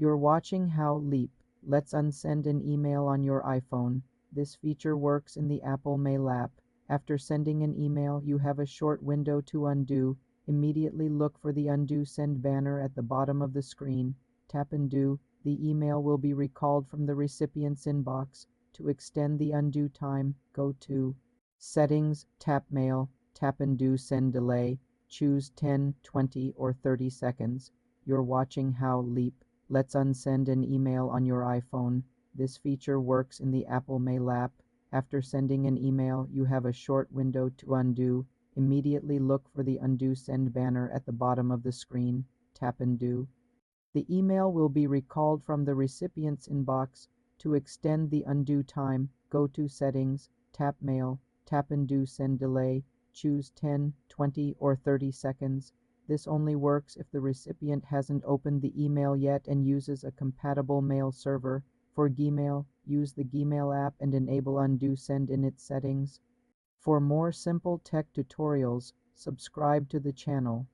You're watching How Leap. Let's unsend an email on your iPhone. This feature works in the Apple Mail app. After sending an email, you have a short window to undo. Immediately look for the Undo Send banner at the bottom of the screen. Tap Undo. The email will be recalled from the recipient's inbox. To extend the undo time, go to Settings, tap Mail, tap Undo Send Delay. Choose 10, 20, or 30 seconds. You're watching How Leap. Let's unsend an email on your iPhone. This feature works in the Apple Mail app. After sending an email, you have a short window to undo. Immediately look for the Undo Send banner at the bottom of the screen. Tap Undo. The email will be recalled from the recipient's inbox. To extend the undo time, go to Settings, tap Mail, tap Undo Send Delay, choose 10, 20, or 30 seconds. This only works if the recipient hasn't opened the email yet and uses a compatible mail server. For Gmail, use the Gmail app and enable Undo Send in its settings. For more simple tech tutorials, subscribe to the channel.